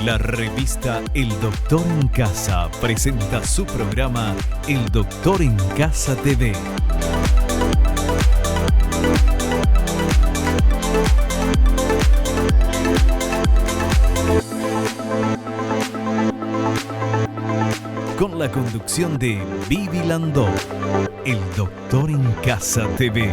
La revista El Doctor en Casa presenta su programa El Doctor en Casa TV. Con la conducción de Vivi Landó, El Doctor en Casa TV.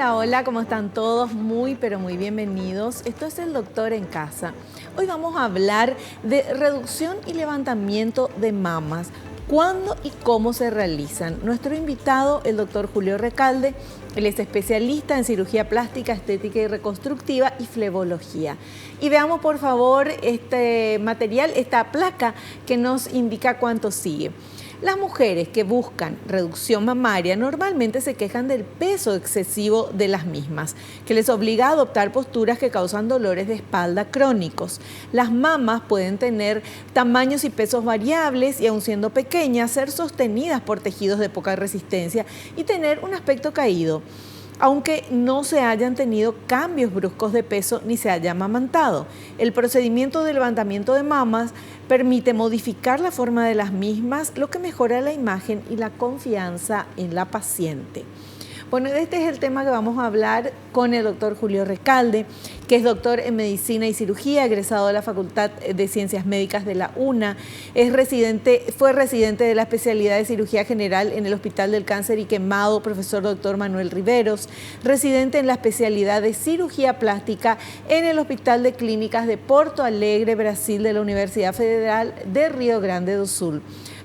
Hola, ¿cómo están todos? Muy, pero muy bienvenidos. Esto es El Doctor en Casa. Hoy vamos a hablar de reducción y levantamiento de mamas. ¿Cuándo y cómo se realizan? Nuestro invitado, el doctor Julio Recalde, él es especialista en cirugía plástica, estética y reconstructiva y flebología. Y veamos por favor este material, esta placa que nos indica cuánto sigue. Las mujeres que buscan reducción mamaria normalmente se quejan del peso excesivo de las mismas, que les obliga a adoptar posturas que causan dolores de espalda crónicos. Las mamas pueden tener tamaños y pesos variables y, aun siendo pequeñas, ser sostenidas por tejidos de poca resistencia y tener un aspecto caído, aunque no se hayan tenido cambios bruscos de peso ni se haya amamantado. El procedimiento de levantamiento de mamas permite modificar la forma de las mismas, lo que mejora la imagen y la confianza en la paciente. Bueno, este es el tema que vamos a hablar con el doctor Julio Recalde, que es doctor en Medicina y Cirugía, egresado de la Facultad de Ciencias Médicas de la UNA, fue residente de la especialidad de Cirugía General en el Hospital del Cáncer y Quemado, profesor doctor Manuel Riveros, residente en la especialidad de Cirugía Plástica en el Hospital de Clínicas de Porto Alegre, Brasil, de la Universidad Federal de Río Grande do Sul.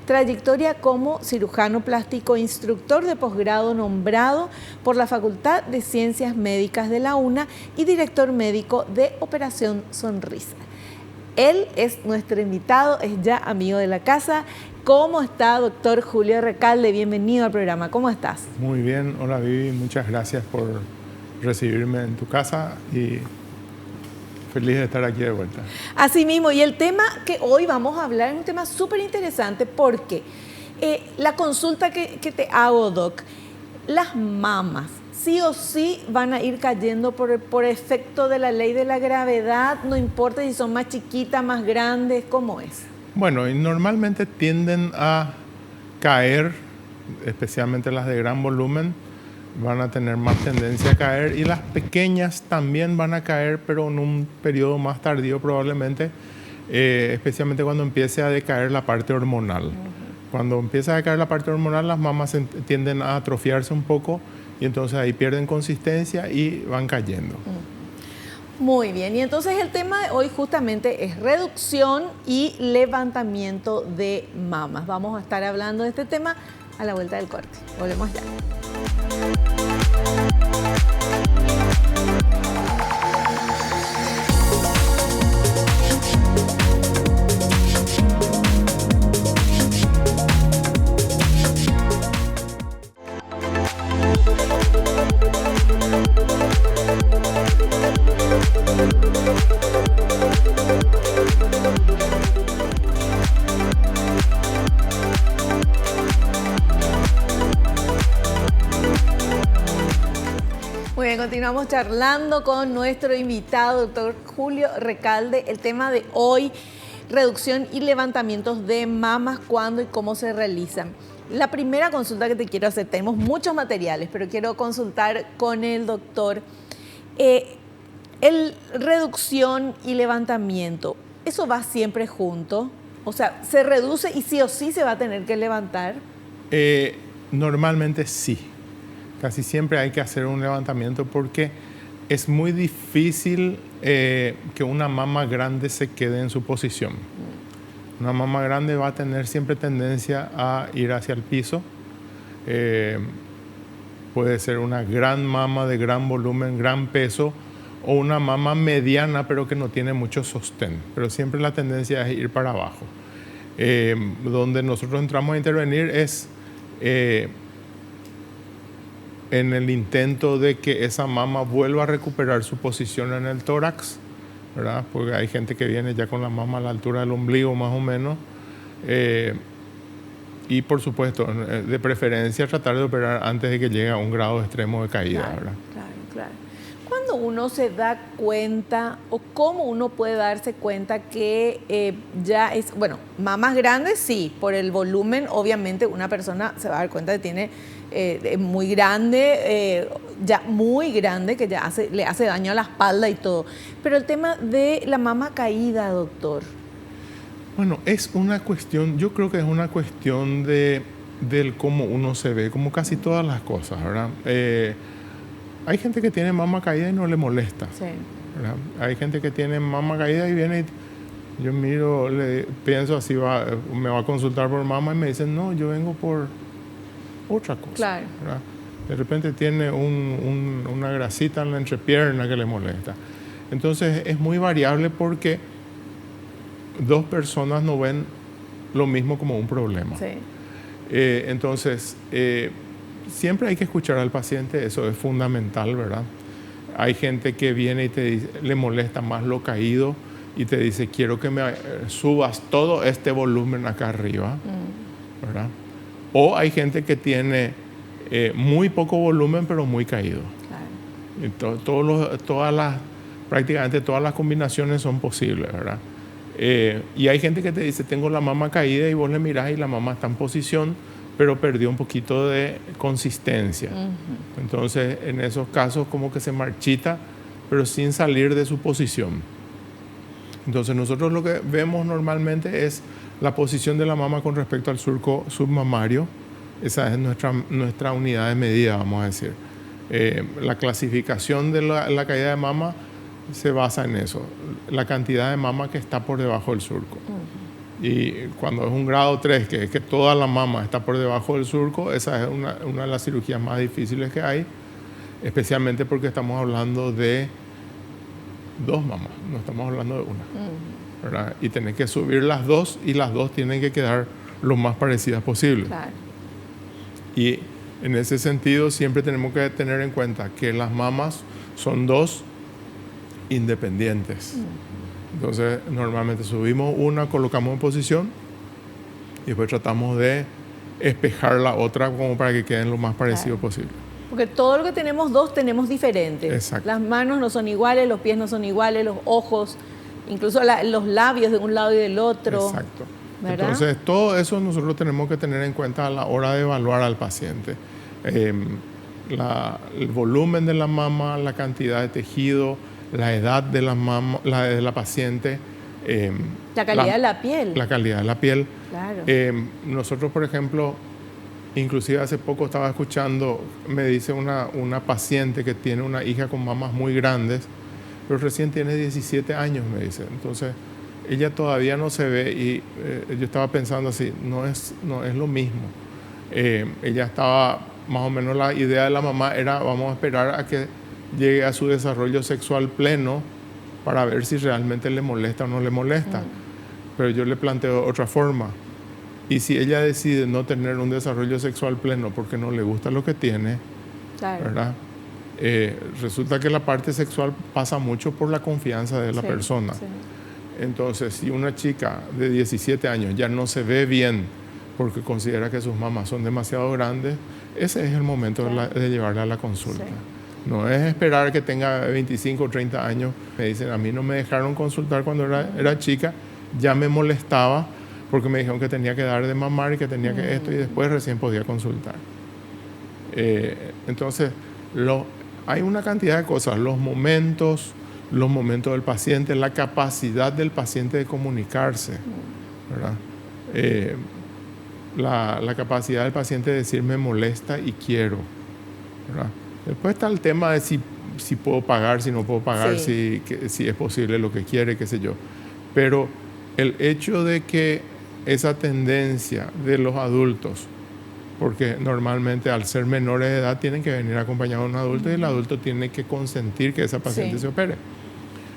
Trayectoria como cirujano plástico, instructor de posgrado nombrado por la Facultad de Ciencias Médicas de la UNA y director médico de Operación Sonrisa. Él es nuestro invitado, es ya amigo de la casa. ¿Cómo está, doctor Julio Recalde? Bienvenido al programa. ¿Cómo estás? Muy bien. Hola, Vivi. Muchas gracias por recibirme en tu casa y feliz de estar aquí de vuelta. Así mismo, y el tema que hoy vamos a hablar es un tema súper interesante porque la consulta que te hago, Doc, las mamas sí o sí van a ir cayendo por efecto de la ley de la gravedad, no importa si son más chiquitas, más grandes, ¿cómo es? Bueno, y normalmente tienden a caer, especialmente las de gran volumen, van a tener más tendencia a caer, y las pequeñas también van a caer, pero en un periodo más tardío probablemente, especialmente cuando empiece a decaer la parte hormonal. Cuando empieza a decaer la parte hormonal, las mamas tienden a atrofiarse un poco y entonces ahí pierden consistencia y van cayendo. Muy bien, y entonces el tema de hoy justamente es reducción y levantamiento de mamas. Vamos a estar hablando de este tema a la vuelta del corte. Volvemos ya. Muy bien, continuamos charlando con nuestro invitado, doctor Julio Recalde. El tema de hoy, reducción y levantamientos de mamas, cuándo y cómo se realizan. La primera consulta que te quiero hacer, tenemos muchos materiales, pero quiero consultar con el doctor. El reducción y levantamiento, ¿eso va siempre junto? O sea, ¿se reduce y sí o sí se va a tener que levantar? Normalmente sí. Casi siempre hay que hacer un levantamiento porque es muy difícil que una mama grande se quede en su posición. Una mama grande va a tener siempre tendencia a ir hacia el piso. Puede ser una gran mama de gran volumen, gran peso, o una mama mediana pero que no tiene mucho sostén. Pero siempre la tendencia es ir para abajo. Donde nosotros entramos a intervenir es en el intento de que esa mama vuelva a recuperar su posición en el tórax, ¿verdad? Porque hay gente que viene ya con la mama a la altura del ombligo más o menos, Y por supuesto, de preferencia tratar de operar antes de que llegue a un grado extremo de caída, Claro, ¿verdad? claro. ¿Cuándo uno se da cuenta o cómo uno puede darse cuenta que ya es, bueno, mamas grandes sí, por el volumen obviamente una persona se va a dar cuenta que tiene muy grande, ya muy grande, que ya le hace daño a la espalda y todo. Pero el tema de la mama caída, doctor. Bueno, es una cuestión, yo creo que es una cuestión del cómo uno se ve, como casi todas las cosas, ¿verdad? Hay gente que tiene mama caída y no le molesta, Sí. ¿verdad? Hay gente que tiene mama caída y viene y yo miro, pienso así, me va a consultar por mama y me dicen, no, yo vengo por otra cosa, Claro. ¿verdad? De repente tiene una grasita en la entrepierna que le molesta. Entonces es muy variable porque dos personas no ven lo mismo como un problema. Sí. Entonces, siempre hay que escuchar al paciente, eso es fundamental, ¿verdad? Hay gente que viene y te dice, le molesta más lo caído y te dice, quiero que me subas todo este volumen acá arriba, ¿verdad? O hay gente que tiene muy poco volumen pero muy caído. Claro. Prácticamente todas las combinaciones son posibles, ¿verdad? Y hay gente que te dice, tengo la mama caída y vos le mirás y la mama está en posición, pero perdió un poquito de consistencia. Entonces, en esos casos como que se marchita, pero sin salir de su posición. Entonces, nosotros lo que vemos normalmente es la posición de la mama con respecto al surco submamario. Esa es nuestra unidad de medida, vamos a decir. La clasificación de la caída de mama se basa en eso, la cantidad de mama que está por debajo del surco. Y cuando es un grado 3, que es que toda la mama está por debajo del surco, esa es una de las cirugías más difíciles que hay, especialmente porque estamos hablando de dos mamas, no estamos hablando de una, ¿verdad? Y tenés que subir las dos y las dos tienen que quedar lo más parecidas posible. Claro. Y en ese sentido siempre tenemos que tener en cuenta que las mamas son dos independientes. Entonces, normalmente subimos una, colocamos en posición y después tratamos de espejar la otra como para que queden lo más parecido posible. Porque todo lo que tenemos dos tenemos diferentes. Exacto. Las manos no son iguales, los pies no son iguales, los ojos, incluso los labios de un lado y del otro. Exacto. ¿Verdad? Entonces, todo eso nosotros tenemos que tener en cuenta a la hora de evaluar al paciente. El volumen de la mama, la cantidad de tejido, la edad de la mama, de la paciente. La calidad de la piel. La calidad de la piel. Claro. Nosotros, por ejemplo, inclusive hace poco estaba escuchando, me dice una paciente que tiene una hija con mamas muy grandes, pero recién tiene 17 años, me dice. Entonces, ella todavía no se ve y yo estaba pensando así, no es lo mismo. Ella estaba, más o menos la idea de la mamá era, vamos a esperar a que llegue a su desarrollo sexual pleno para ver si realmente le molesta o no le molesta. Pero yo le planteo otra forma. Y si ella decide no tener un desarrollo sexual pleno porque no le gusta lo que tiene, Claro. ¿verdad? Resulta que la parte sexual pasa mucho por la confianza de la persona. Sí. Entonces, si una chica de 17 años ya no se ve bien porque considera que sus mamas son demasiado grandes, ese es el momento de llevarla a la consulta. Sí. No es esperar que tenga 25 o 30 años. Me dicen, a mí no me dejaron consultar cuando era chica, ya me molestaba porque me dijeron que tenía que dar de mamar y que tenía que esto y después recién podía consultar. Entonces, hay una cantidad de cosas, los momentos del paciente, la capacidad del paciente de comunicarse, ¿verdad? La capacidad del paciente de decir me molesta y quiero, ¿verdad? Después está el tema de si puedo pagar, si no puedo pagar, si es posible lo que quiere, qué sé yo. Pero el hecho de que esa tendencia de los adultos, porque normalmente al ser menores de edad tienen que venir acompañados de un adulto y el adulto tiene que consentir que esa paciente se opere.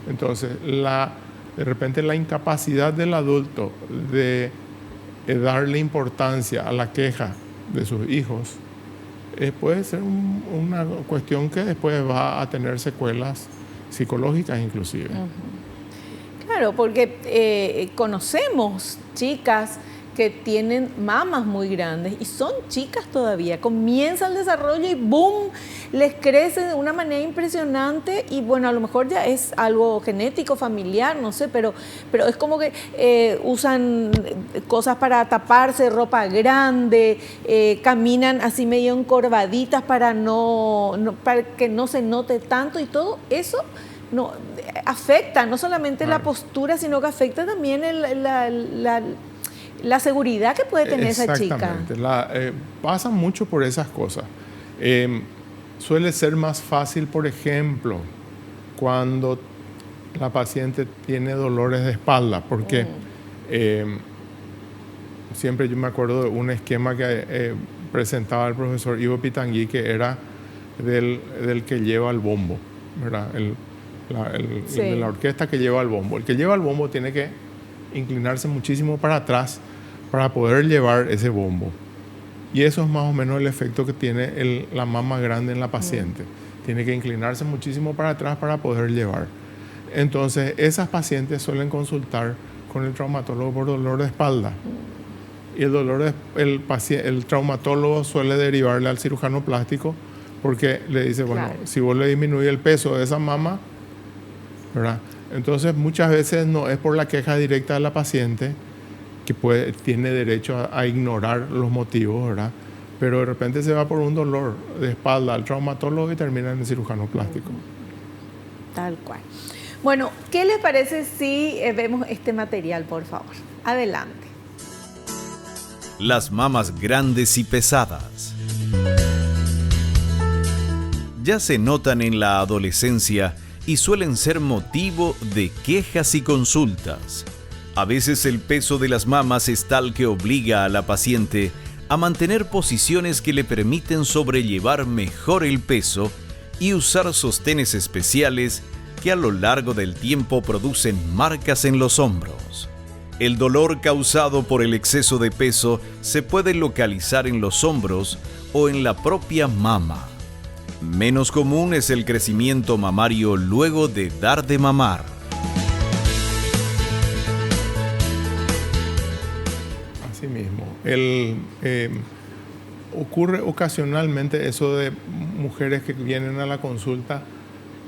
Entonces, de repente la incapacidad del adulto de darle importancia a la queja de sus hijos puede ser una cuestión que después va a tener secuelas psicológicas inclusive. Claro, porque conocemos chicas que tienen mamas muy grandes y son chicas todavía. Comienza el desarrollo y ¡boom! Les crece de una manera impresionante y bueno, a lo mejor ya es algo genético, familiar, no sé, pero es como que usan cosas para taparse, ropa grande, caminan así medio encorvaditas para que no se note tanto y todo eso afecta no solamente la postura, sino que afecta también la seguridad que puede tener esa chica. Exactamente. Pasa mucho por esas cosas. Suele ser más fácil, por ejemplo, cuando la paciente tiene dolores de espalda, porque siempre yo me acuerdo de un esquema que presentaba el profesor Ivo Pitangui, que era del que lleva el bombo, ¿verdad? El de la orquesta que lleva el bombo. El que lleva el bombo tiene que inclinarse muchísimo para atrás para poder llevar ese bombo. Y eso es más o menos el efecto que tiene la mama grande en la paciente. Tiene que inclinarse muchísimo para atrás para poder llevar. Entonces, esas pacientes suelen consultar con el traumatólogo por dolor de espalda. Y el traumatólogo suele derivarle al cirujano plástico porque le dice, bueno, claro, si vos le disminuyes el peso de esa mama, ¿verdad? Entonces, muchas veces no es por la queja directa de la paciente, que tiene derecho a ignorar los motivos, ¿verdad? Pero de repente se va por un dolor de espalda al traumatólogo y termina en el cirujano plástico. Tal cual. Bueno, ¿qué les parece si vemos este material, por favor? Adelante. Las mamas grandes y pesadas. Ya se notan en la adolescencia y suelen ser motivo de quejas y consultas. A veces el peso de las mamas es tal que obliga a la paciente a mantener posiciones que le permiten sobrellevar mejor el peso y usar sostenes especiales que a lo largo del tiempo producen marcas en los hombros. El dolor causado por el exceso de peso se puede localizar en los hombros o en la propia mama. Menos común es el crecimiento mamario luego de dar de mamar. Así mismo. Ocurre ocasionalmente eso de mujeres que vienen a la consulta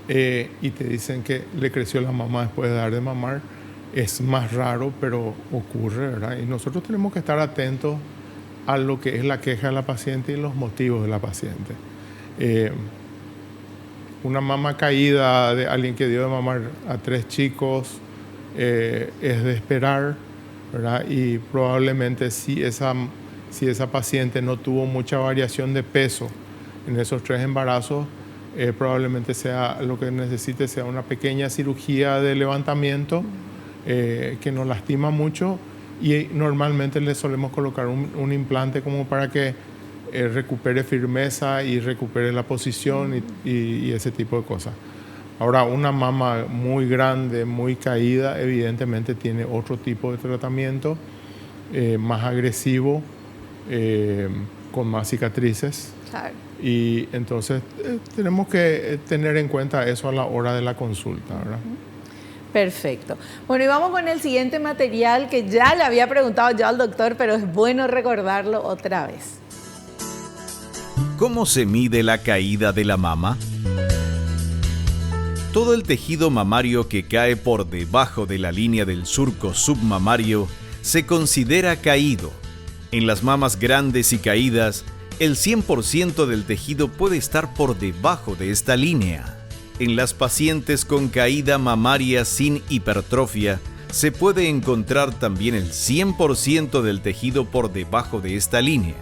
y te dicen que le creció la mama después de dar de mamar. Es más raro, pero ocurre, ¿verdad? Y nosotros tenemos que estar atentos a lo que es la queja de la paciente y los motivos de la paciente. Una mama caída de alguien que dio de mamar a 3 chicos es de esperar, ¿verdad? Y probablemente si esa paciente no tuvo mucha variación de peso en esos 3 embarazos, probablemente sea lo que necesite sea una pequeña cirugía de levantamiento que nos lastima mucho y normalmente le solemos colocar un implante como para que recupere firmeza y recupere la posición y ese tipo de cosas. Ahora, una mama muy grande, muy caída, evidentemente tiene otro tipo de tratamiento, más agresivo, con más cicatrices. Claro. Y entonces tenemos que tener en cuenta eso a la hora de la consulta, ¿verdad? Perfecto. Bueno, y vamos con el siguiente material que ya le había preguntado yo al doctor, pero es bueno recordarlo otra vez. ¿Cómo se mide la caída de la mama? Todo el tejido mamario que cae por debajo de la línea del surco submamario se considera caído. En las mamas grandes y caídas, el 100% del tejido puede estar por debajo de esta línea. En las pacientes con caída mamaria sin hipertrofia, se puede encontrar también el 100% del tejido por debajo de esta línea,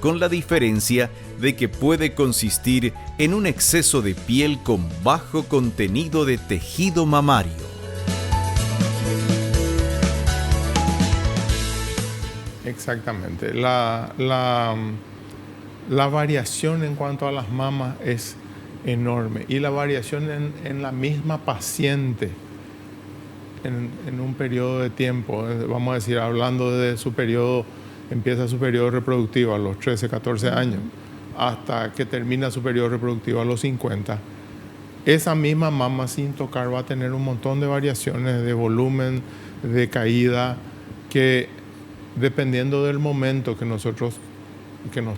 con la diferencia de que puede consistir en un exceso de piel con bajo contenido de tejido mamario. Exactamente. La variación en cuanto a las mamas es enorme y la variación en la misma paciente en un periodo de tiempo, vamos a decir, hablando de su periodo, empieza su periodo reproductivo a los 13, 14 años, hasta que termina su periodo reproductivo a los 50, esa misma mama sin tocar va a tener un montón de variaciones de volumen, de caída, que dependiendo del momento que nos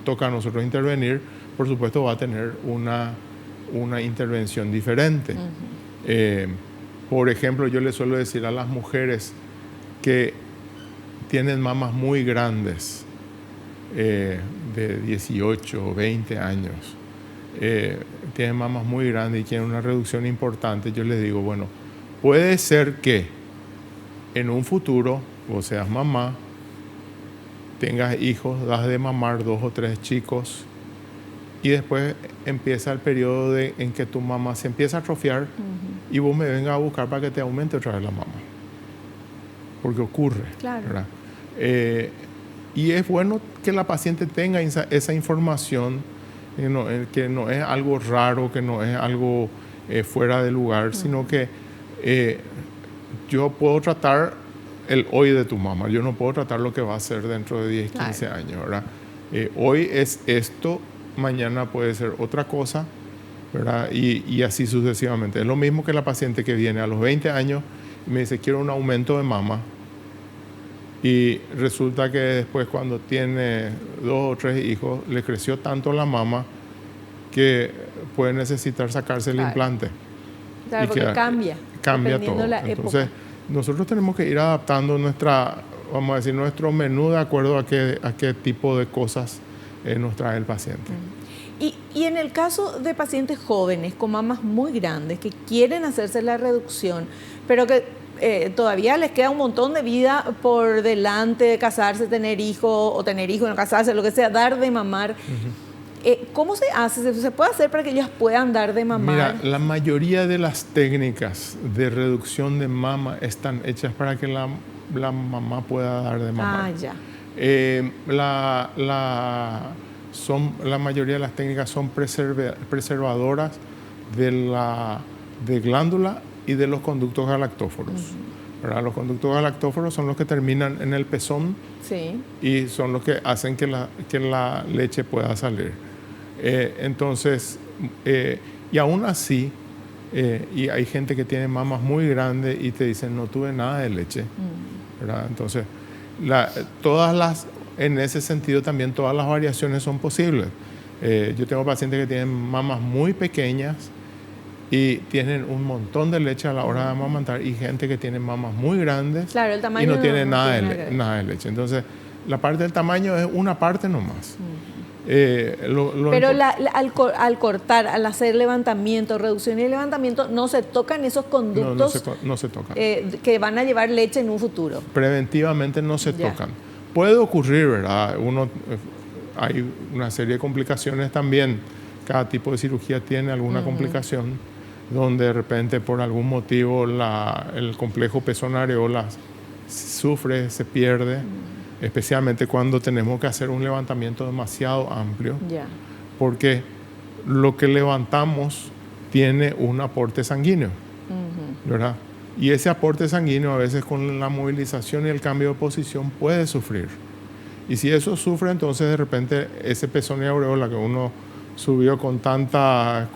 toca a nosotros intervenir, por supuesto va a tener una intervención diferente. Por ejemplo, yo le suelo decir a las mujeres que tienen mamas muy grandes, de 18 o 20 años, tienen mamas muy grandes y quieren una reducción importante, yo les digo, bueno, puede ser que en un futuro vos seas mamá, tengas hijos, das de mamar 2 o 3 chicos y después empieza el periodo en que tu mamá se empieza a atrofiar y vos me vengas a buscar para que te aumente otra vez la mama. Porque ocurre. Claro. ¿Verdad? Y es bueno que la paciente tenga esa información, que no es algo raro, que no es algo fuera de lugar, sino que yo puedo tratar el hoy de tu mamá, yo no puedo tratar lo que va a ser dentro de 10, 15 años, ¿verdad? Hoy es esto, mañana puede ser otra cosa, ¿verdad? Y así sucesivamente. Es lo mismo que la paciente que viene a los 20 años y me dice, quiero un aumento de mama. Y resulta que después cuando tiene 2 o 3 hijos, le creció tanto la mama que puede necesitar sacarse el implante. Claro, porque cambia todo. La Entonces, época. Nosotros tenemos que ir adaptando vamos a decir, nuestro menú de acuerdo a qué tipo de cosas nos trae el paciente. Y en el caso de pacientes jóvenes con mamas muy grandes que quieren hacerse la reducción, pero que todavía les queda un montón de vida por delante de casarse, tener hijos, o tener hijos, no casarse, lo que sea, dar de mamar. ¿Cómo se hace? ¿Se puede hacer para que ellas puedan dar de mamar? Mira, la mayoría de las técnicas de reducción de mama están hechas para que la mamá pueda dar de mamar. Ya. La mayoría de las técnicas son preservadoras de glándula y de los conductos galactóforos. ¿Verdad? Los conductos galactóforos son los que terminan en el pezón y son los que hacen que la leche pueda salir. Entonces, y aún así, y hay gente que tiene mamas muy grandes y te dicen, no tuve nada de leche. ¿Verdad? Entonces, en ese sentido también todas las variaciones son posibles. Yo tengo pacientes que tienen mamas muy pequeñas y tienen un montón de leche a la hora de amamantar, y gente que tiene mamas muy grandes, claro, el tamaño y no tiene nada de leche. Entonces, la parte del tamaño es una parte nomás. Pero al cortar, al hacer levantamiento, reducción y levantamiento, no se tocan esos conductos no se tocan. Que van a llevar leche en un futuro. Preventivamente no se tocan. Puede ocurrir, ¿verdad? Hay una serie de complicaciones también. Cada tipo de cirugía tiene alguna complicación, donde de repente por algún motivo el complejo pezón-areola sufre, se pierde, especialmente cuando tenemos que hacer un levantamiento demasiado amplio, porque lo que levantamos tiene un aporte sanguíneo, ¿verdad? Y ese aporte sanguíneo a veces con la movilización y el cambio de posición puede sufrir. Y si eso sufre, entonces de repente ese pezón y aureola que uno subió con tanto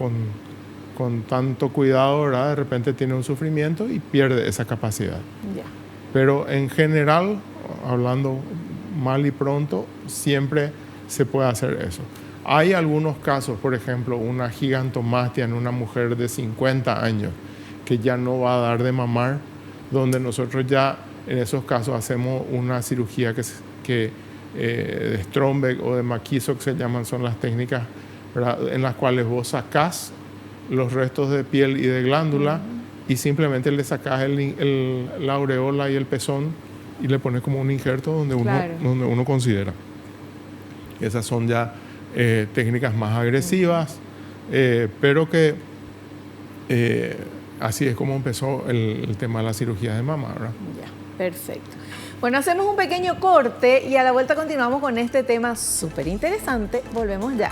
cuidado, ¿verdad? De repente tiene un sufrimiento y pierde esa capacidad. Pero en general, hablando mal y pronto, siempre se puede hacer eso. Hay algunos casos, por ejemplo, una gigantomastia en una mujer de 50 años que ya no va a dar de mamar, donde nosotros ya en esos casos hacemos una cirugía que de Strombeck o de Maquiso, que se llaman, son las técnicas, ¿verdad?, en las cuales vos sacás los restos de piel y de glándula y simplemente le sacás la aureola y el pezón y le pones como un injerto donde uno considera. Esas son ya técnicas más agresivas, pero que así es como empezó el tema de la cirugía de mama, ¿verdad? Perfecto. Bueno, hacemos un pequeño corte y a la vuelta continuamos con este tema súper interesante. Volvemos ya.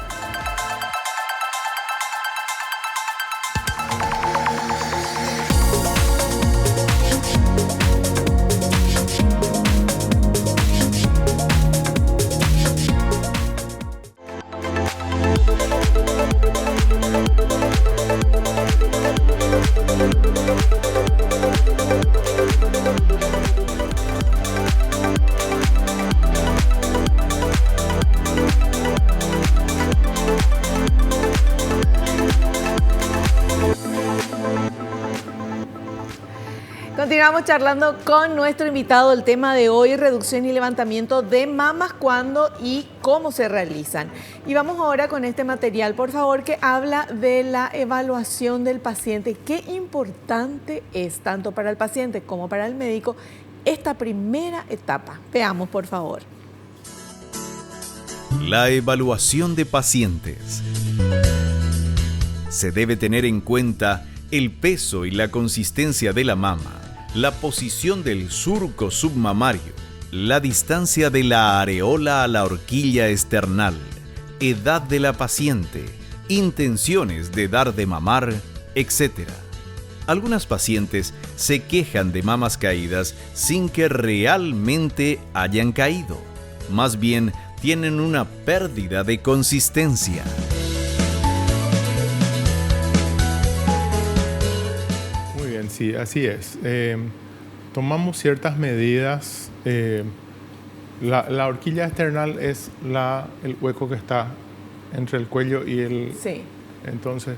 Continuamos charlando con nuestro invitado. El tema de hoy, reducción y levantamiento de mamas, cuándo y cómo se realizan. Y vamos ahora con este material, por favor, que habla de la evaluación del paciente. Qué importante es, tanto para el paciente como para el médico, esta primera etapa. Veamos, por favor. La evaluación de pacientes. Se debe tener en cuenta el peso y la consistencia de la mama, la posición del surco submamario, la distancia de la areola a la horquilla esternal, edad de la paciente, intenciones de dar de mamar, etc. Algunas pacientes se quejan de mamas caídas sin que realmente hayan caído. Más bien, tienen una pérdida de consistencia. Sí, así es. Tomamos ciertas medidas. La horquilla external es el hueco que está entre el cuello y el... Sí. Entonces,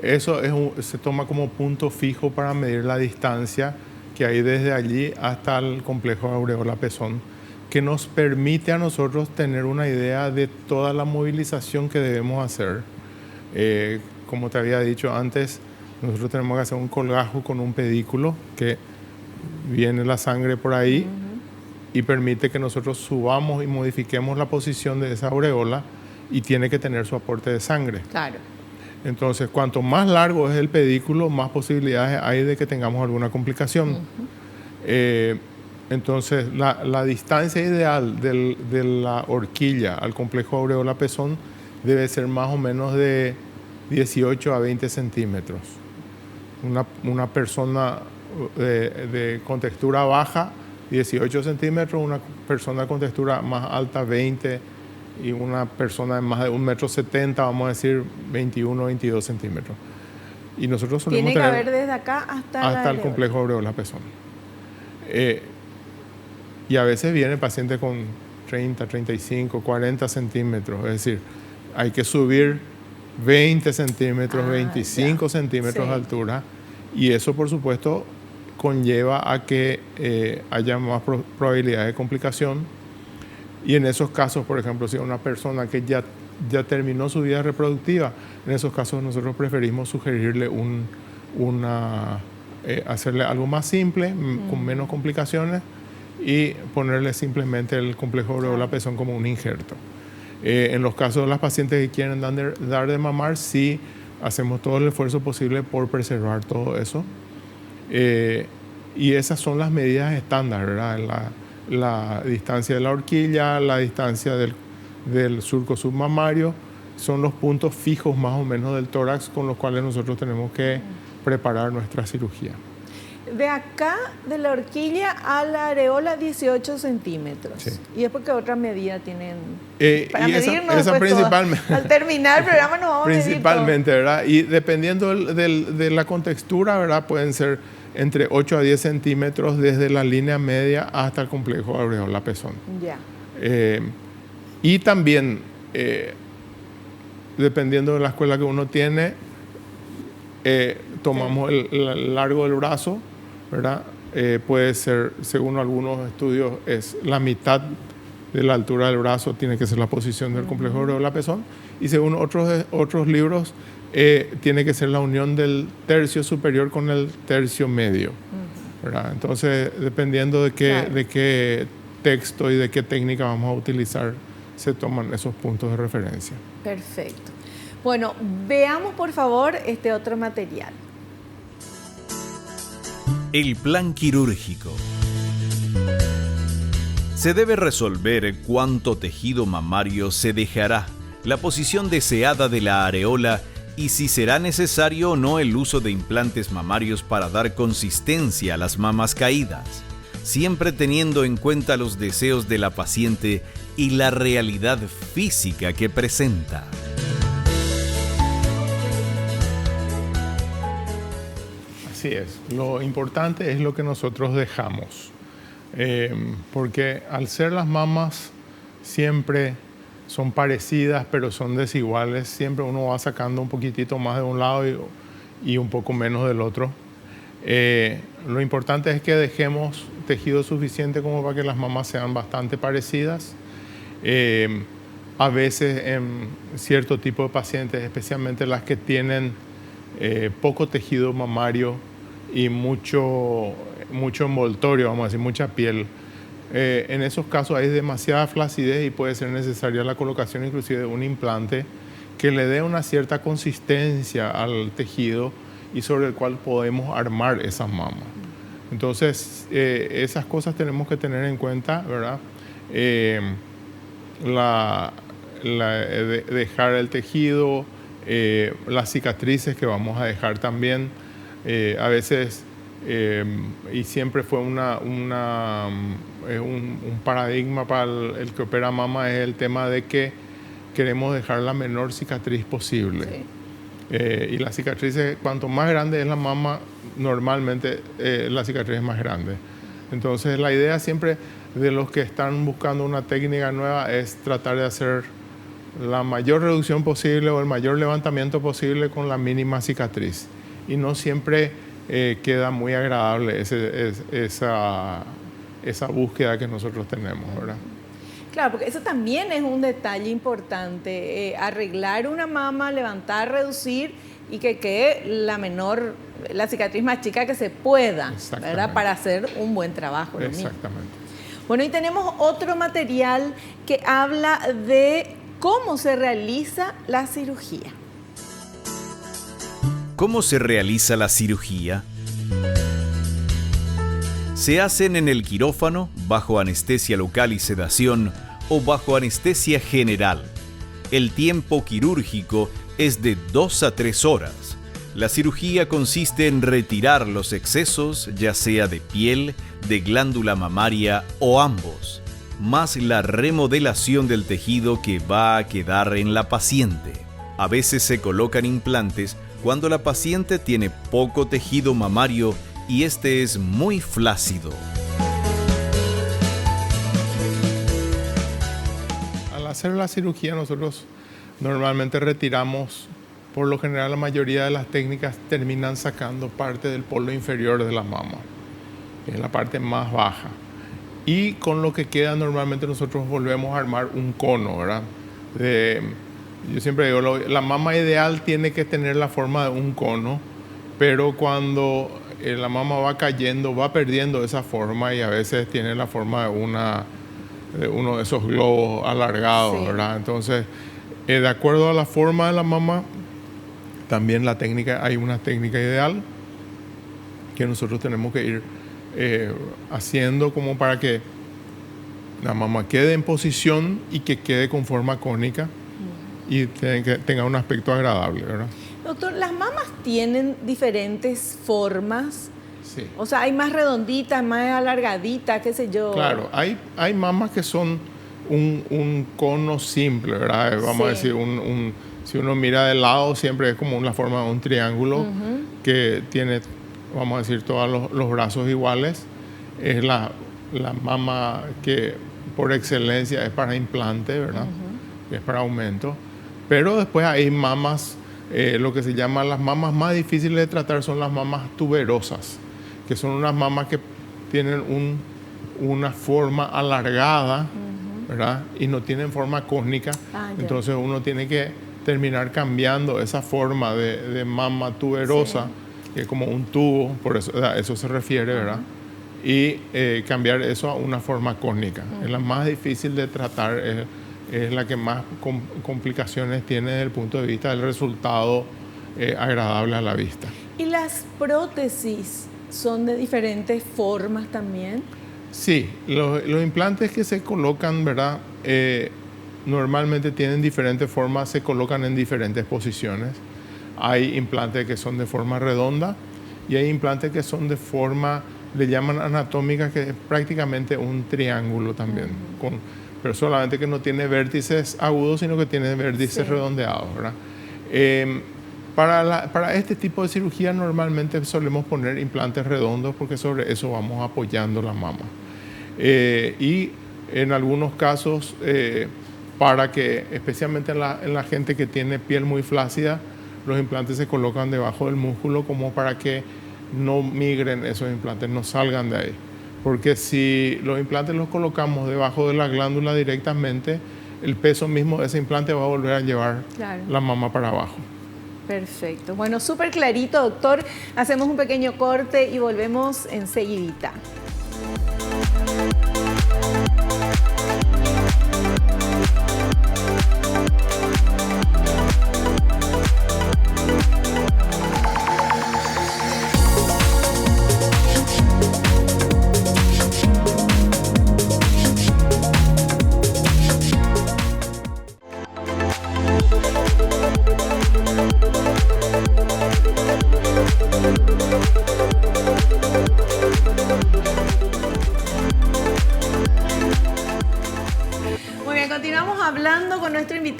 eso se toma como punto fijo para medir la distancia que hay desde allí hasta el complejo aureola-pezón, que nos permite a nosotros tener una idea de toda la movilización que debemos hacer. Como te había dicho antes, nosotros tenemos que hacer un colgajo con un pedículo que viene la sangre por ahí y permite que nosotros subamos y modifiquemos la posición de esa aureola y tiene que tener su aporte de sangre. Claro. Entonces, cuanto más largo es el pedículo, más posibilidades hay de que tengamos alguna complicación. Entonces, la distancia ideal de la horquilla al complejo aureola-pezón debe ser más o menos de 18 a 20 centímetros. Una persona con textura baja, 18 centímetros, una persona con textura más alta, 20, y una persona de más de 1,70 m, vamos a decir 21 o 22 centímetros. Y nosotros solemos tiene que tener haber desde acá hasta el complejo aureola-pezón. Y a veces viene el paciente con 30, 35, 40 centímetros, es decir, hay que subir 20 centímetros, 25 centímetros de altura, y eso por supuesto conlleva a que haya más probabilidad de complicación. Y en esos casos, por ejemplo, si una persona que ya terminó su vida reproductiva, en esos casos nosotros preferimos sugerirle hacerle algo más simple, con menos complicaciones, y ponerle simplemente el complejo aureola-pezón como un injerto. En los casos de las pacientes que quieren dar de mamar, sí hacemos todo el esfuerzo posible por preservar todo eso. Y esas son las medidas estándar, ¿verdad? La distancia de la horquilla, la distancia del surco submamario, son los puntos fijos más o menos del tórax con los cuales nosotros tenemos que preparar nuestra cirugía. De acá, de la horquilla a la areola, 18 centímetros. Sí. ¿Y después qué otra medida tienen? Para medirnos esa principalmente. Al terminar el programa nos vamos a medir principalmente, ¿verdad? Y dependiendo de la contextura, ¿verdad? Pueden ser entre 8 a 10 centímetros desde la línea media hasta el complejo aureola-pezón. Ya. Y también, dependiendo de la escuela que uno tiene, tomamos el largo del brazo, ¿verdad? Puede ser, según algunos estudios, es la mitad de la altura del brazo, tiene que ser la posición del complejo aureola-pezón, y según otros libros, tiene que ser la unión del tercio superior con el tercio medio, ¿verdad? Entonces, dependiendo de qué texto y de qué técnica vamos a utilizar, se toman esos puntos de referencia. Perfecto. Bueno, veamos por favor este otro material. El plan quirúrgico. Se debe resolver cuánto tejido mamario se dejará, la posición deseada de la areola y si será necesario o no el uso de implantes mamarios para dar consistencia a las mamas caídas, siempre teniendo en cuenta los deseos de la paciente y la realidad física que presenta. Así es. Lo importante es lo que nosotros dejamos. Porque al ser las mamas siempre son parecidas, pero son desiguales, siempre uno va sacando un poquitito más de un lado y un poco menos del otro. lo importante es que dejemos tejido suficiente como para que las mamas sean bastante parecidas. A veces en cierto tipo de pacientes, especialmente las que tienen poco tejido mamario y mucho envoltorio, vamos a decir, mucha piel, en esos casos hay demasiada flacidez y puede ser necesaria la colocación inclusive de un implante que le dé una cierta consistencia al tejido y sobre el cual podemos armar esas mamas. Entonces, esas cosas tenemos que tener en cuenta, ¿verdad? Dejar el tejido, las cicatrices que vamos a dejar también. A veces, y siempre fue un paradigma para el que opera mama, es el tema de que queremos dejar la menor cicatriz posible. Sí. Y las cicatrices, cuanto más grande es la mama, normalmente la cicatriz es más grande. Entonces la idea siempre de los que están buscando una técnica nueva es tratar de hacer la mayor reducción posible o el mayor levantamiento posible con la mínima cicatriz. Y no siempre queda muy agradable esa búsqueda que nosotros tenemos, ¿verdad? Claro, porque eso también es un detalle importante, arreglar una mama, levantar, reducir y que quede la cicatriz más chica que se pueda, ¿verdad? Para hacer un buen trabajo. Exactamente. Bueno, y tenemos otro material que habla de cómo se realiza la cirugía. ¿Cómo se realiza la cirugía? Se hacen en el quirófano, bajo anestesia local y sedación, o bajo anestesia general. El tiempo quirúrgico es de 2 a 3 horas. La cirugía consiste en retirar los excesos, ya sea de piel, de glándula mamaria o ambos, más la remodelación del tejido que va a quedar en la paciente. A veces se colocan implantes cuando la paciente tiene poco tejido mamario y este es muy flácido. Al hacer la cirugía nosotros normalmente retiramos, por lo general la mayoría de las técnicas terminan sacando parte del polo inferior de la mama, que es la parte más baja. Y con lo que queda normalmente nosotros volvemos a armar un cono, ¿verdad? Yo siempre digo, la mama ideal tiene que tener la forma de un cono, pero cuando la mama va cayendo, va perdiendo esa forma y a veces tiene la forma de uno de esos globos alargados, sí, ¿verdad? Entonces, de acuerdo a la forma de la mama, también hay una técnica ideal que nosotros tenemos que ir haciendo como para que la mama quede en posición y que quede con forma cónica y que tenga un aspecto agradable, ¿verdad? Doctor, ¿las mamas tienen diferentes formas? Sí. O sea, hay más redonditas, más alargaditas, qué sé yo. Claro, hay mamas que son un cono simple, ¿verdad? Vamos a decir, si uno mira de lado, siempre es como la forma de un triángulo que tiene, vamos a decir, todos los brazos iguales. Es la mama que por excelencia es para implante, ¿verdad? Es para aumento. Pero después hay mamas, lo que se llama las mamas más difíciles de tratar son las mamas tuberosas, que son unas mamas que tienen una forma alargada, ¿verdad? Y no tienen forma cónica. Entonces uno tiene que terminar cambiando esa forma de mama tuberosa, que es como un tubo, por eso, a eso se refiere, ¿verdad? Y cambiar eso a una forma cónica. Es la más difícil de tratar, es la que más complicaciones tiene desde el punto de vista del resultado agradable a la vista. ¿Y las prótesis son de diferentes formas también? Sí, los implantes que se colocan, ¿verdad? Normalmente tienen diferentes formas, se colocan en diferentes posiciones. Hay implantes que son de forma redonda y hay implantes que son de forma, le llaman anatómica, que es prácticamente un triángulo también, pero solamente que no tiene vértices agudos, sino que tiene vértices redondeados, ¿verdad? Para este tipo de cirugía normalmente solemos poner implantes redondos porque sobre eso vamos apoyando la mama. Y en algunos casos, para que, especialmente en la gente que tiene piel muy flácida, los implantes se colocan debajo del músculo como para que no migren esos implantes, no salgan de ahí. Porque si los implantes los colocamos debajo de la glándula directamente, el peso mismo de ese implante va a volver a llevar la mama para abajo. Perfecto. Bueno, súper clarito, doctor. Hacemos un pequeño corte y volvemos enseguidita.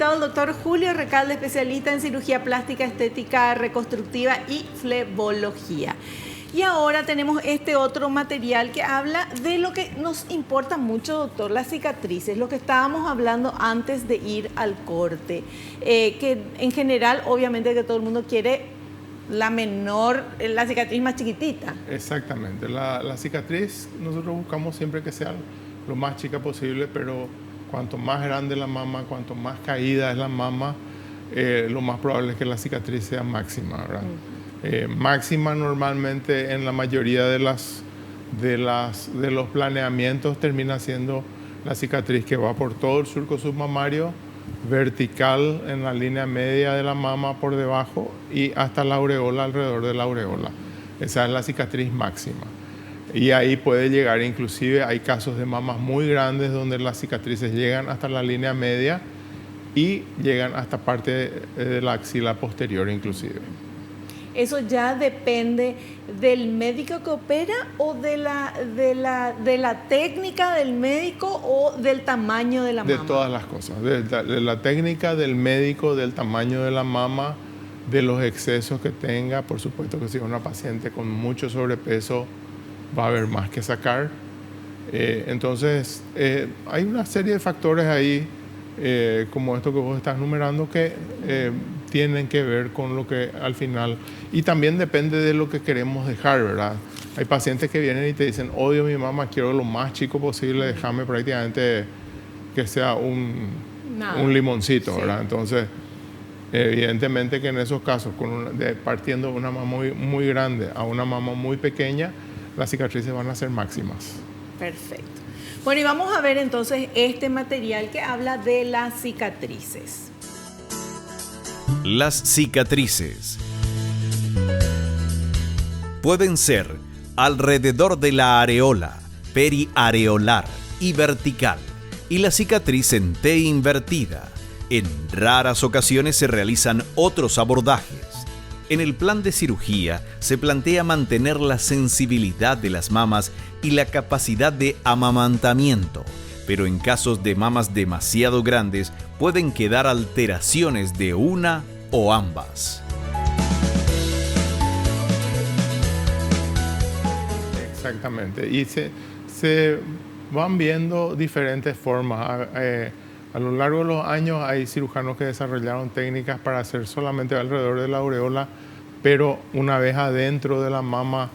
El doctor Julio Recalde, especialista en cirugía plástica, estética reconstructiva y flebología. Y ahora tenemos este otro material que habla de lo que nos importa mucho, doctor, las cicatrices, lo que estábamos hablando antes de ir al corte, que en general obviamente que todo el mundo quiere la cicatriz más chiquitita. Exactamente, la cicatriz nosotros buscamos siempre que sea lo más chica posible, pero cuanto más grande la mama, cuanto más caída es la mama, lo más probable es que la cicatriz sea máxima, ¿verdad? Máxima normalmente en la mayoría de los planeamientos termina siendo la cicatriz que va por todo el surco submamario, vertical en la línea media de la mama por debajo y hasta la aureola, alrededor de la aureola. Esa es la cicatriz máxima. Y ahí puede llegar, inclusive hay casos de mamas muy grandes donde las cicatrices llegan hasta la línea media y llegan hasta parte de la axila posterior inclusive. ¿Eso ya depende del médico que opera o de la técnica del médico o del tamaño de la mama? De todas las cosas, de la técnica del médico, del tamaño de la mama, de los excesos que tenga. Por supuesto que si es una paciente con mucho sobrepeso va a haber más que sacar. Entonces, hay una serie de factores ahí, como esto que vos estás numerando, que tienen que ver con lo que al final... Y también depende de lo que queremos dejar, ¿verdad? Hay pacientes que vienen y te dicen, odio mi mamá, quiero lo más chico posible, déjame prácticamente que sea un limoncito, ¿verdad? Sí. Entonces, evidentemente que en esos casos, partiendo de una mama muy, muy grande a una mama muy pequeña, las cicatrices van a ser máximas. Perfecto. Bueno, y vamos a ver entonces este material que habla de las cicatrices. Las cicatrices pueden ser alrededor de la areola, periareolar y vertical, y la cicatriz en T invertida. En raras ocasiones se realizan otros abordajes. En el plan de cirugía se plantea mantener la sensibilidad de las mamas y la capacidad de amamantamiento, pero en casos de mamas demasiado grandes pueden quedar alteraciones de una o ambas. Exactamente, y se van viendo diferentes formas. A lo largo de los años hay cirujanos que desarrollaron técnicas para hacer solamente alrededor de la aureola, pero una vez adentro de la mama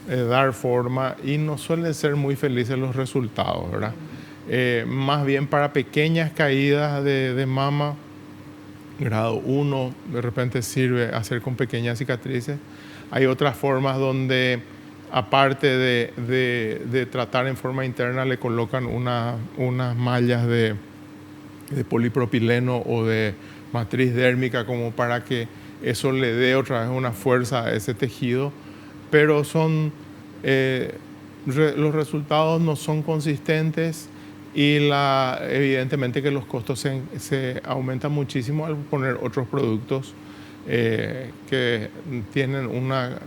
dar forma, y no suelen ser muy felices los resultados, ¿verdad? Más bien para pequeñas caídas de mama, grado 1, de repente sirve hacer con pequeñas cicatrices. Hay otras formas donde, aparte de tratar en forma interna, le colocan unas mallas de polipropileno o de matriz dérmica como para que eso le dé otra vez una fuerza a ese tejido, pero los resultados no son consistentes y evidentemente que los costos se aumentan muchísimo al poner otros productos que tienen una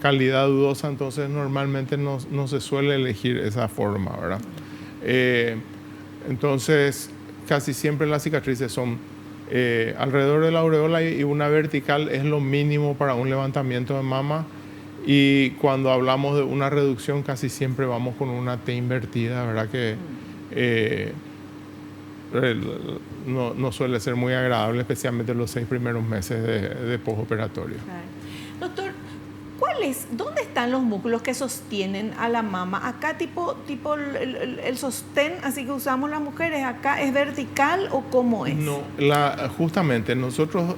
calidad dudosa, entonces normalmente no se suele elegir esa forma, ¿verdad? Entonces, casi siempre las cicatrices son alrededor de la aureola y una vertical es lo mínimo para un levantamiento de mama. Y cuando hablamos de una reducción, casi siempre vamos con una T invertida, ¿verdad? Que no suele ser muy agradable, especialmente los 6 primeros meses de postoperatorio. Doctor, ¿cuál es? ¿Dónde están los músculos que sostienen a la mama? Acá tipo el sostén, así que usamos las mujeres, ¿acá es vertical o cómo es? No, justamente nosotros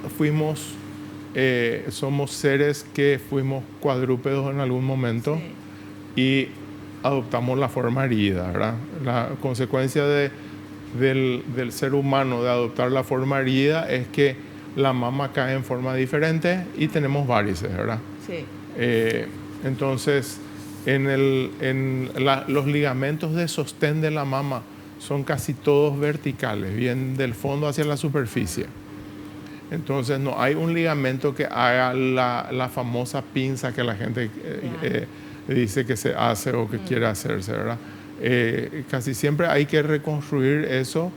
somos seres que fuimos cuadrúpedos en algún momento y adoptamos la forma erguida, ¿verdad? La consecuencia del ser humano de adoptar la forma erguida es que la mama cae en forma diferente y tenemos varices, ¿verdad? Sí. Entonces, los ligamentos de sostén de la mama son casi todos verticales, vienen del fondo hacia la superficie. Entonces, no hay un ligamento que haga la famosa pinza que la gente dice que se hace o que quiere hacerse, ¿verdad? Casi siempre hay que reconstruir eso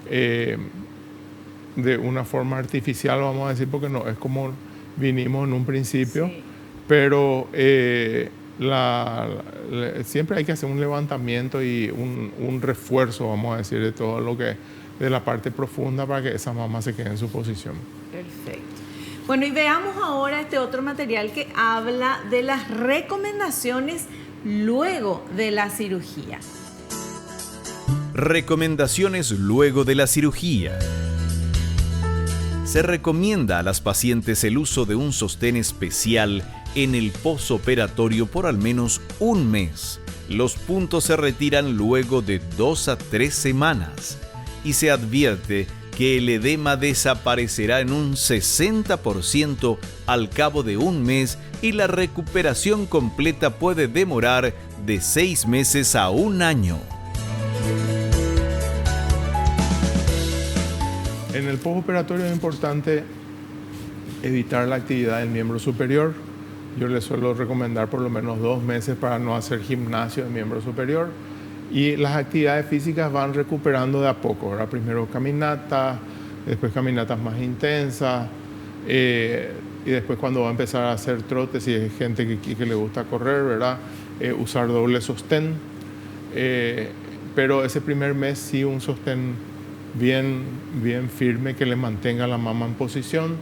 de una forma artificial, vamos a decir, porque no es como vinimos en un principio, sí. Pero siempre hay que hacer un levantamiento y un refuerzo, vamos a decir, de todo lo que de la parte profunda para que esa mama se quede en su posición. Perfecto. Bueno, y veamos ahora este otro material que habla de las recomendaciones luego de la cirugía. Recomendaciones luego de la cirugía. Se recomienda a las pacientes el uso de un sostén especial en el posoperatorio por al menos un mes. Los puntos se retiran luego de 2 a 3 semanas y se advierte que el edema desaparecerá en un 60% al cabo de un mes y la recuperación completa puede demorar de 6 meses a 1 año. En el postoperatorio es importante evitar la actividad del miembro superior. Yo les suelo recomendar por lo menos 2 meses para no hacer gimnasio del miembro superior. Y las actividades físicas van recuperando de a poco, ¿verdad? Primero caminatas, después caminatas más intensas, y después cuando va a empezar a hacer trotes, si hay gente que le gusta correr, ¿verdad? Usar doble sostén. Pero ese primer mes sí un sostén bien firme que le mantenga la mama en posición,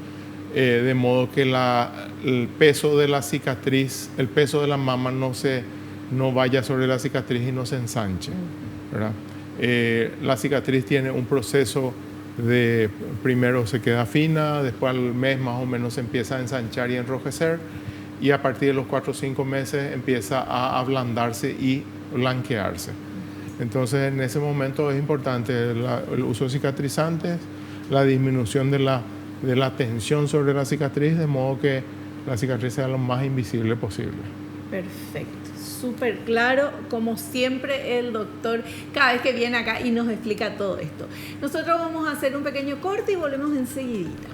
de modo que el peso de la cicatriz, el peso de la mama no vaya sobre la cicatriz y no se ensanche, ¿verdad? La cicatriz tiene un proceso de primero se queda fina, después al mes más o menos se empieza a ensanchar y enrojecer, y a partir de los 4 o 5 meses empieza a ablandarse y blanquearse. Entonces en ese momento es importante el uso de cicatrizantes, la disminución de la tensión sobre la cicatriz, de modo que la cicatriz sea lo más invisible posible. Perfecto, súper claro, como siempre el doctor cada vez que viene acá y nos explica todo esto. Nosotros vamos a hacer un pequeño corte y volvemos enseguidita.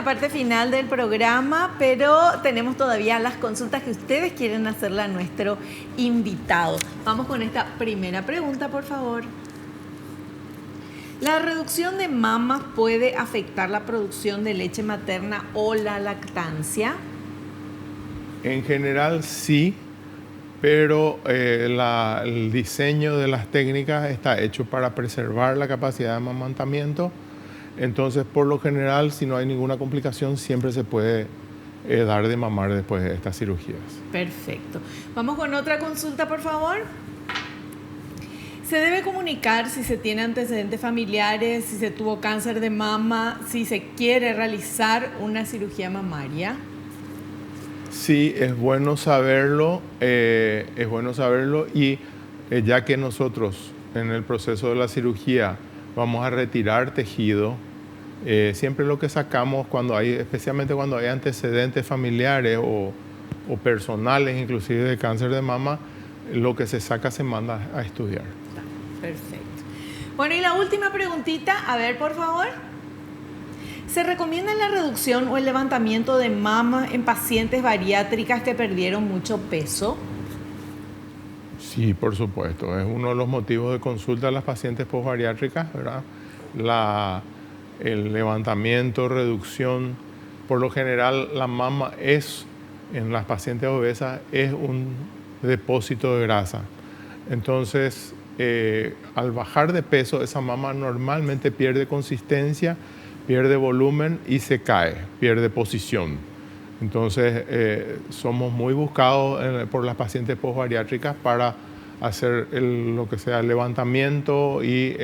Parte final del programa, pero tenemos todavía las consultas que ustedes quieren hacerle a nuestro invitado. Vamos con esta primera pregunta, por favor. ¿La reducción de mamas puede afectar la producción de leche materna o la lactancia? En general sí, pero el diseño de las técnicas está hecho para preservar la capacidad de amamantamiento. Entonces, por lo general, si no hay ninguna complicación, siempre se puede dar de mamar después de estas cirugías. Perfecto. Vamos con otra consulta, por favor. ¿Se debe comunicar si se tiene antecedentes familiares, si se tuvo cáncer de mama, si se quiere realizar una cirugía mamaria? Sí, es bueno saberlo y ya que nosotros en el proceso de la cirugía vamos a retirar tejido, siempre lo que sacamos especialmente cuando hay antecedentes familiares o personales inclusive de cáncer de mama, lo que se saca se manda a estudiar. Perfecto. Bueno, y la última preguntita, a ver, por favor. ¿Se recomienda la reducción o el levantamiento de mama en pacientes bariátricas que perdieron mucho peso? Sí, por supuesto. Es uno de los motivos de consulta a las pacientes posbariátricas, ¿verdad? El levantamiento, reducción. Por lo general, la mama en las pacientes obesas, es un depósito de grasa. Entonces, al bajar de peso, esa mama normalmente pierde consistencia, pierde volumen y se cae, pierde posición. Entonces, somos muy buscados por las pacientes posbariátricas para hacer lo que sea el levantamiento y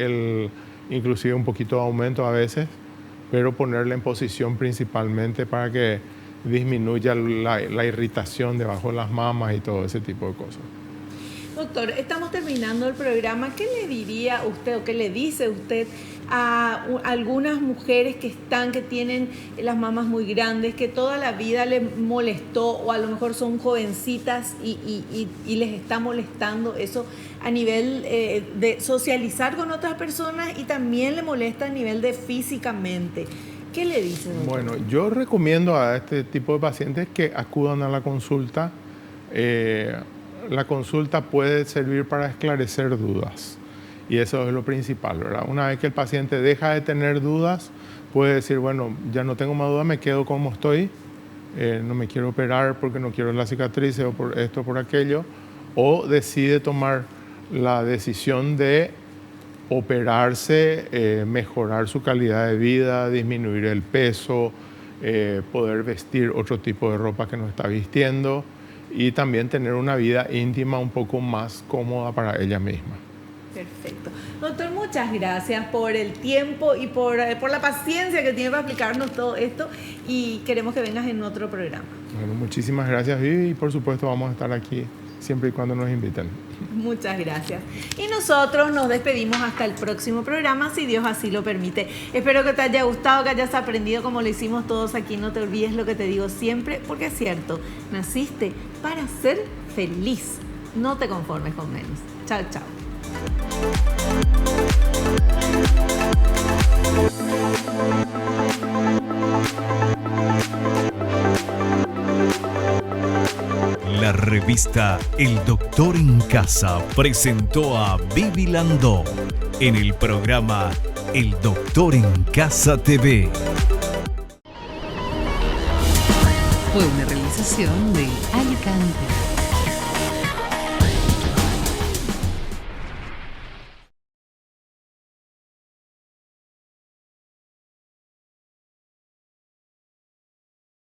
inclusive un poquito de aumento a veces, pero ponerla en posición principalmente para que disminuya la irritación debajo de las mamas y todo ese tipo de cosas. Doctor, estamos terminando el programa. ¿Qué le diría usted o qué le dice usted a algunas mujeres que tienen las mamas muy grandes, que toda la vida les molestó, o a lo mejor son jovencitas y les está molestando eso a nivel de socializar con otras personas, y también le molesta a nivel de físicamente? ¿Qué le dice, doctor? Bueno, yo recomiendo a este tipo de pacientes que acudan a la consulta. La consulta puede servir para esclarecer dudas, y eso es lo principal, ¿verdad? Una vez que el paciente deja de tener dudas, puede decir, bueno, ya no tengo más dudas, me quedo como estoy, no me quiero operar porque no quiero la cicatriz o por esto o por aquello, o decide tomar la decisión de operarse, mejorar su calidad de vida, disminuir el peso, poder vestir otro tipo de ropa que no está vistiendo, y también tener una vida íntima un poco más cómoda para ella misma. Perfecto. Doctor, muchas gracias por el tiempo y por la paciencia que tiene para explicarnos todo esto, y queremos que vengas en otro programa. Bueno, muchísimas gracias, Vivi, y por supuesto vamos a estar aquí siempre y cuando nos inviten. Muchas gracias. Y nosotros nos despedimos hasta el próximo programa, si Dios así lo permite. Espero que te haya gustado, que hayas aprendido como lo hicimos todos aquí. No te olvides lo que te digo siempre, porque es cierto, naciste para ser feliz. No te conformes con menos. Chao, chao. La revista El Doctor en Casa presentó a Vivi Landó en el programa El Doctor en Casa TV. Fue una realización de Alicante.